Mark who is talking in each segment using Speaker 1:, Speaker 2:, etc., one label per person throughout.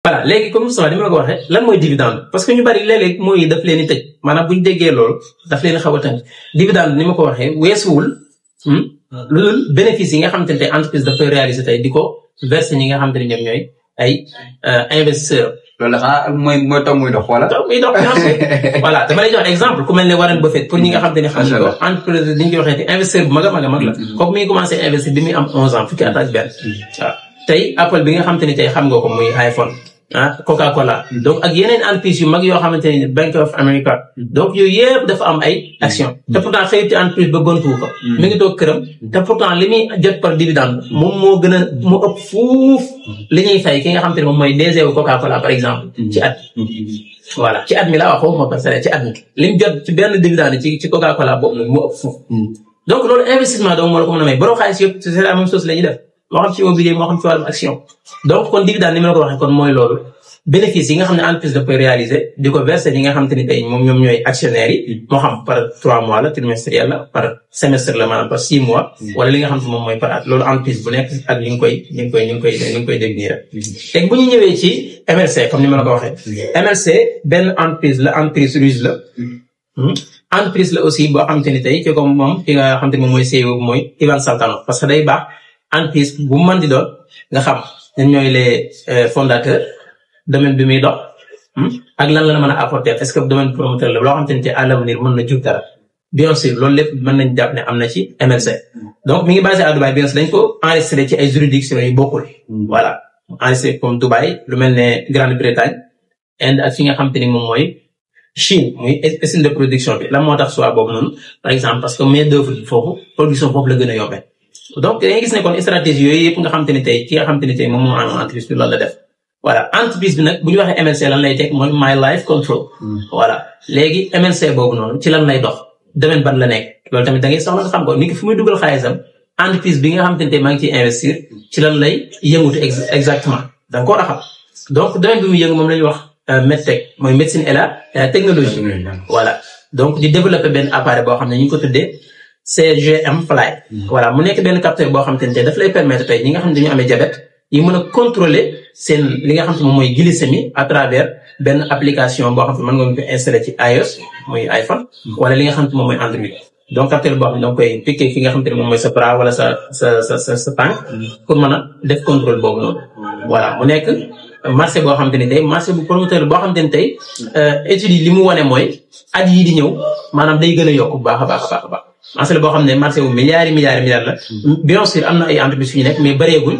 Speaker 1: voilà léegi comme ça ni ma la ko waxee lan mooy dividende parce que ñu bari léeg-léeg mooy daf leen di tëj maanaam bu ñu déggee loolu daf leen xaw a tënk dividende ni ma ko waxee weesuwul lu dul bénéfice yi nga xamante ne tey entreprise daf koy réaliser tey di ko verser ñi nga xamante ne ñoom ñooy ay investisseurs.
Speaker 2: loolu la mooy taw muy dox wala.
Speaker 1: taw muy dox voilà dama lay jox exemple ku mel ne Warren Buffett pour ñi nga xamante ne xam ko entreprise li ñu koy waxee te investisseur bu mag a mag la. kooku mi ngi commencé investir bi muy am 11 ans fukki at ak benn. waaw tey Apple bi nga xamante ne tey xam nga ko muy iPhone. Coca-Cola donc ak yeneen entreprise yu mag yoo xamante ne Bank of America donc yooyu yëpp dafa am ay action te pourtant xëyut ci entreprise ba gontuwu ko mi ngi toog këram te pourtant li muy jot par dividende moom moo gën a moo ëpp fuuf li ñuy fay ki nga xamante ne moom mooy DG wu Coca-Cola par exemple ci at voilà ci at mi laa wax foofu moo parce ci at mi li mu jot ci benn dividende ci Coca-Cola boobu nag moo ëpp fuuf donc loolu investissement donc moo la ko mën a may borom xaalis yëpp c'est la même chose la ñuy def moo xam ci immobilier moo xam ci wàllum action donc kon dividende ni ma la ko waxee kon mooy loolu bénéfice yi nga xam ne entreprise da koy réaliser di ko verser ñi nga xam te ni tey moom ñoom ñooy actionnaires yi moo xam par 3 mois la trimestriel la par semestre la maanaam par 6 mois wala li nga xam te moom mooy par at loolu entreprise bu nekk ak li nga koy définir rek bu ñu ñëwee ci MLC comme ni ma la ko waxee MLC benn entreprise la entreprise russe la entreprise la aussi boo xam te ni tey ci comme moom ki nga xam te ni moom mooy CEO mooy Ivan Saltanov parce que day baax entreprise bu mu mën di doon nga xam ñun ñooy les fondateurs domaine bi muy dox ak lan la mën a apporter est-ce que domaine promoteur la loo xamante ne à l'avenir mën na jur dara bien sûr loolu lépp mën nañ jàpp ne am na ci MLC donc mi ngi basé à Dubaï bien sûr dañ ko enregistré ci ay juridictions yu bokkul voilà enregistré comme Dubaï lu mel ne Grande-Bretagne Inde ak fi nga xamante ni moom mooy Chine muy usine de production bi lan moo tax soit boobu noonu par exemple parce que main d'œuvre foofu production foofu la gën a yombee donc da ngay gis ne kon stratégie yooyu yëpp nga xamante ni tey ki nga xamante ni tey moom moo am entreprise bi loolu la def voilà entreprise bi nag bu ñu waxee MLC lan lay teg mooy My Life Control voilà léegi MLC boobu noonu ci lan lay dox domaine ban la nekk loolu tamit da ngay soxla nga xam ko ni ki fu muy dugal xaalisam entreprise bi nga xamante ni tey maa ngi ciy investir ci lan lay yëngutu exactement da nga ko war a xam donc domaine bi muy yëngu moom la ñuy wax medtech mooy médecine et la technologie voilà donc di développer benn appareil boo xam ne ñu ngi ko tuddee CGM Fly voilà mu nekk benn capteur boo xam te ne tey daf lay permettre tey ñi nga xam ne dañu amee diabète yi mën a contrôler seen li nga xam te moom mooy glycémie à travers benn application boo xam te mën nga ko installer ci iOS muy iPhone wala li nga xam te moom mooy Android donc capteur boo xam ne da nga koy piqué fi nga xam te ne moom mooy sa bras wala sa tànk pour mën a def contrôle boobu noonu voilà mu nekk marché boo xam te ne tey marché bu promoteur boo xam te ne tey études yi li mu wane mooy at yii di ñëw maanaam day gën a yokk bu baax a baax a baax marché la boo xam ne marché bu milliards la bien sûr am na ay entreprises yu nekk mais bëreegul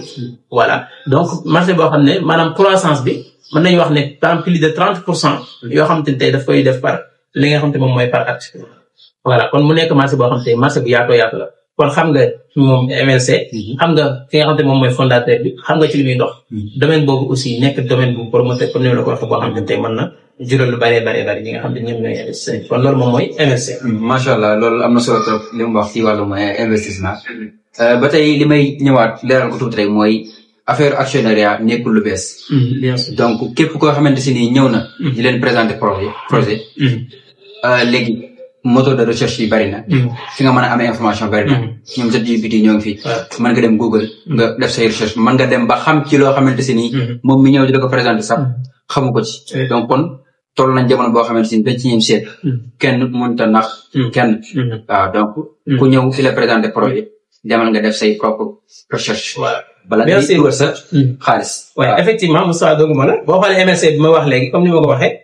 Speaker 1: voilà donc marché boo xam ne maanaam croissance bi mën nañu wax ne par plus de 30% yoo xam te ne tey daf koy def par li nga xam te moom mooy par at voilà kon mu nekk marché boo xam te marché bu yaatoo yaatu la kon xam nga moom MLC xam nga ki nga xam te moom mooy fondateur bi xam nga ci li muy dox domaine boobu aussi nekk domaine bu promoteur comme ni la ko waxee boo xam te tey mën na jural lu bari ñi nga xam ne ñoom ñooy investisseur kon loolu moom mooy MLC.
Speaker 2: macha allah loolu am na solo trop li mu wax ci wàllum investissement ba tey li may ñëwaat leeral ko tuuti rek mooy affaire actionnariat nekkul lu bees.
Speaker 1: bien sûr
Speaker 2: donc képp koo xamante si nii ñëw na. di leen présenter projet. léegi moteur de recherche yi bari na. fi nga mën a amee information bari na. ñoom ChatGPT ñoo ngi fi. mën nga dem Google nga def say recherche mën nga dem ba xam ci loo xamante si nii. moom mi ñëw di la ko présenter sax xamu ko ci. donc kon. toll nañ jamono boo xamante ni 21e siècle kenn mënut a nax kenn waaw donc ku ñëw fi la présenté projet demal nga def say propre recherche bala ngay dugal sa xaalis
Speaker 1: waaw effectivement Moussa dogguma la boo xoolee MLC bi ma wax léegi comme ni ma ko waxee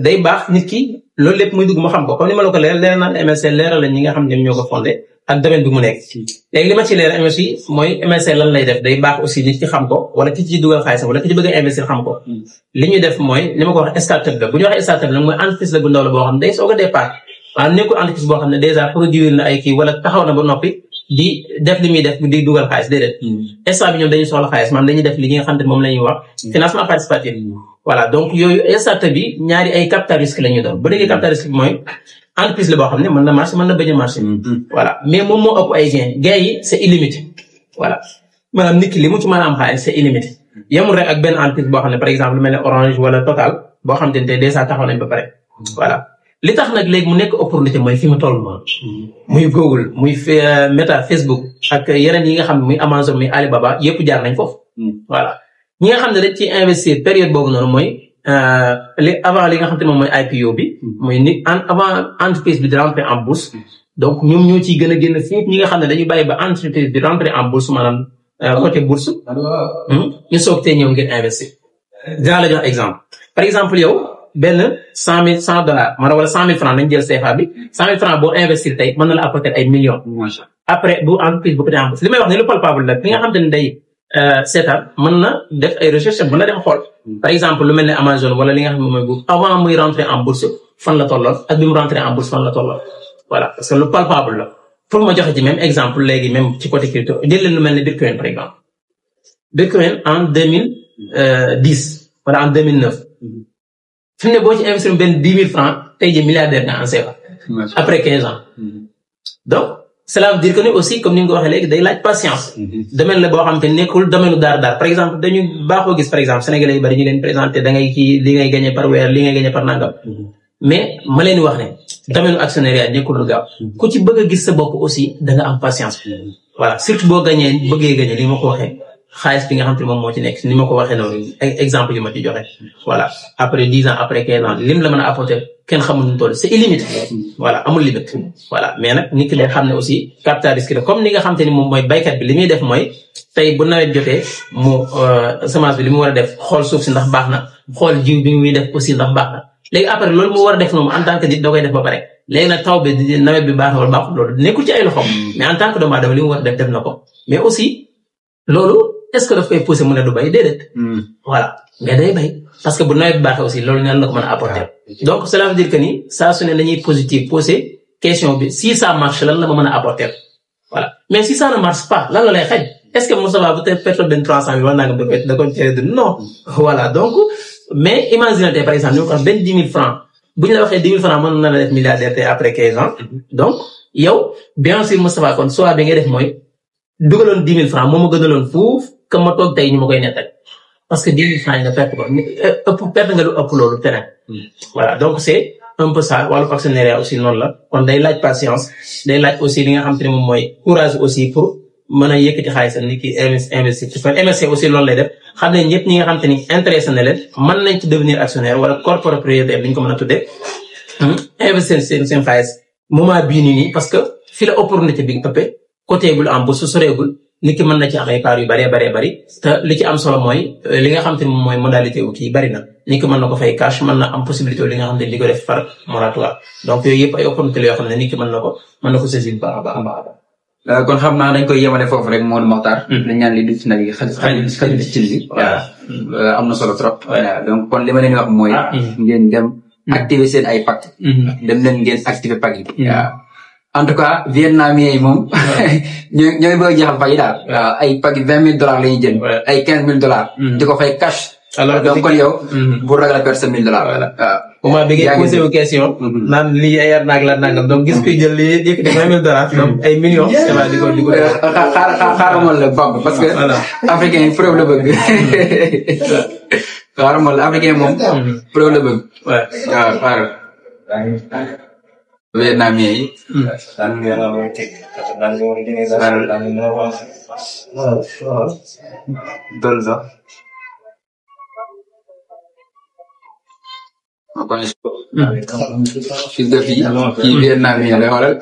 Speaker 1: day baax nit ki loolu lépp muy dugg ma xam ko comme ni ma la ko leeral naan MLC leeral la ñi nga xam ne ñoo ko fondé ak domaine bi mu nekk léegi li ma ci leeral aussi mooy MLC lan lay def day baax aussi nit ki xam ko wala ki ci dugal xaalisam wala ki ci bëgg a investir xam ko li ñuy def mooy li ma ko wax startup la bu ñu waxee startup la mooy entreprise la bu ndaw la boo xam ne day soog a départ maanaam nekkul entreprise boo xam ne déjà produire na ay kii wala taxaw na ba noppi di def li muy def di dugal xaalis déedéet instant bi ñoom dañuy soxla xaalis maanaam dañuy def li nga xam ne moom la ñuy wax financement participatif voilà donc yooyu startup bi ñaari ay capital risque la ñuy doon bu déggee capital risque bi mooy entreprise la boo xam ne mën na marché mën na bañ a marché voilà mais moom moo ëpp ay gain yi c'est illimité voilà maanaam nit ki li mu ci mën a am xaalis c'est illimité yemul rek ak benn entreprise boo xam ne par exemple lu mel ne Orange wala Total boo xam te ne déjà taxaw nañ ba pare voilà li tax nag léegi mu nekk opportunité mooy fi mu toll noonu muy Google muy Meta Facebook ak yeneen yi nga xam ne muy Amazon muy Alibaba yëpp jaar nañ foofu voilà ñi nga xam ne dañ ci investir période boobu noonu mooy avant li nga xam te moom mooy IPO bi mooy ni avant entreprise bi di rentrer en bourse donc ñoom ñoo ciy gën a génn foofu ñi nga xam ne dañuy bàyyi ba entreprise bi rentrer en bourse maanaam côté bourse ñu soog tee ñëw ngeen investir. dinaa la jox exemple par exemple yow benn $100 maanaam wala 100 000 francs nañ jël CFA bi 100 000 francs boo investir tey mën na la apporter ay millions. après bu entreprise bu côté en bourse li may wax ne lu palpable la bi nga xam te ne day seetaan mën na def ay recherche mën na dem xool par exemple lu mel ne Amazon wala li nga xam ne mooy boobu avant muy rentrer en bourse fan la tolloon ak bi mu rentrer en bourse fan la tolloon voilà parce que lu palpable la pour ma joxe ci même exemple léegi même ci côté crypto jël leen lu mel ne Bitcoin par exemple Bitcoin en 2010 wala en 2009 fi mu ne boo ci investir benn 10 000 francs tey jii milliardaire nga en CFA après 15 ans donc cela veut dire que ne aussi comme ni nga ko waxee léegi day laaj patience domaine la boo xam te nekkul domaine u daar par exemple dañu baaxoo gis par exemple sénégalais yu bari ñu leen présenté da ngay kii li ngay gagné par weer li ngay gagné par nangam mais ma leen wax ne domaine u actionnariat nekkul lu gaaw ku ci bëgg a gis sa bopp aussi da nga am patience voilà surtout boo gagné bëggee gagné li ma ko waxee xaalis bi nga xam te moom moo ci nekk ni ma ko waxee noonu exemple yu ma ci joxe voilà après 10 ans après 15 ans lim la mën a apporter kenn xamul nu toll c'est illimité voilà amul limite voilà mais nag nit ki day xam ne aussi capital risque la comme ni nga xam te ni moom mooy baykat bi li muy def mooy tey bu nawet jotee mu semence bi li mu war a def xool suuf si ndax baax na xool jiw bi muy def aussi ndax baax na léegi après loolu mu war a def noonu en tant que nit da koy def ba pare léegi nag taw bi nawet bi baax na wala baaxul loolu nekkul ci ay loxoom mais en tant que doomu aadama li mu war a def na ko mais aussi loolu est-ce que daf koy pousser mu ne du bay déedéet voilà mais day bay parce que bu nawet bi baaxee aussi loolu nan la ko mën a apporter donc cela veut dire que ni saa su ne dañuy positif poser question bi si ça marche lan la ma mën a apporter voilà mais si ça ne marche pas lan la lay xaj est-ce que Moussa Ba bu tey pétrole benn 300 000 wala nangam da ko cee du non voilà donc mais imagine tey par exemple ñu ko wax benn 10 000 francs bu ñu la waxee 10 000 francs mën na la def milliardaire tey après 15 ans donc yow bien sûr Moussa Ba kon soit bi ngay def mooy dugaloon 10 000 francs moo ma gënaloon fuuf que ma toog tey ñu ma koy nettal parce que 10 000 francs yi nga perte ko perte nga lu ëpp loolu terrain voilà donc c'est un peu ça wàllu actionnariat aussi noonu la kon day laaj patience day laaj aussi li nga xam te ne moom mooy courage aussi pour mën a yëkkati xaalisam ni ki investir aussi loolu lay def xam ne ñëpp ñi nga xam te ni intéressé na leen mën nañ ci devenir actionnaire wala corps propriétaire bi ñu ko mën a tuddee investir seen xaalis moment bii nii parce que fi la opportunité bi ëppee côté gul en bourse soreegul nit ki mën na ci am ay part yu bari te li ci am solo mooy li nga xam te ne moom mooy modalité wu kii bari na nit ki mën na ko fay cash mën na am possibilité li nga xam te ne di ko def par moratoire donc yooyu yëpp ay opportunité la yoo xam ne nit ki mën na ko saisir baax a baax.
Speaker 2: kon xam naa dañ koy yemale foofu rek Modou Mokhtar. dañ ñaan li du ci nag yi xajul ci cin li. waaw am na solo trop. donc kon li ma leen wax mooy. ngeen dem activer seen ay pacte. dem leen ngeen activer pacte yi. en tout cas vietnamien yi moom ñooy bëgg a jeexal pag yi daal waaw ay pag $20,000 la ñuy jënd ay $15,000 di ko fay cash alors donc kon yow bu ragal perte sa $1,000 voilà waaw
Speaker 1: moment bi ngay posé wu question naan lii ay arnaque la nangam donc gis koy jël lii yëkkati $20,000 donc ay millions di ko
Speaker 2: xaaramal la banque parce que africain yi preuve la bëgg xaaramal la africain moom preuve la bëgg waaw xaaral vietnamien yi gis nga fii kii vietnamien la xoolal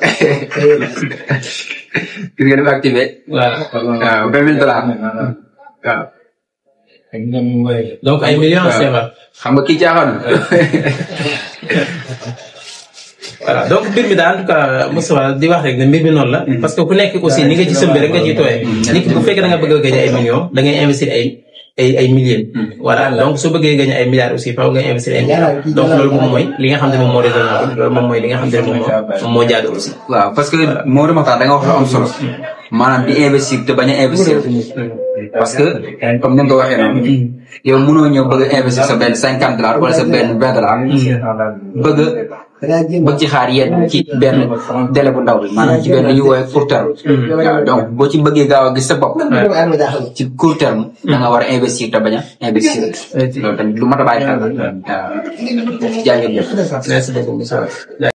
Speaker 2: gis nga dafa activé waaw $20,000 waaw
Speaker 1: donc ay millions c'est vrai
Speaker 2: xam nga kii caaxaan
Speaker 1: voilà donc mbir mi daal en tout cas Moustapha di wax rek ne mbir mi noonu la parce que ku nekk aussi ni nga ci sëmbi rek nga ciy tooyee nit ki bu fekkee da nga bëgg a gagner ay millions da ngay investir ay milliers voilà donc soo bëggee gagner ay milliards aussi faaw nga investir ay milliards donc loolu moom mooy li nga xam ne moom moo raisonnable loolu moom mooy li nga xam ne moom moo jaadu aussi
Speaker 2: waaw parce que moo dama tax da nga wax lu am solo maanaam di investir te bañ a investir parce que comme ni nga ko waxee noonu yow mënoo ñëw bëgg a investir sa benn $50 wala sa benn $20 bëgg ci xaar yéen ci benn délai bu ndaw bi maanaam ci benn li ñu woowee court terme waaw donc boo ci bëggee gaaw a gis sa bopp ci court terme da nga war a investir te bañ a investir loolu tamit lu mat a bàyyi xel waaw jaa ngeen jëf.
Speaker 1: Merci beaucoup.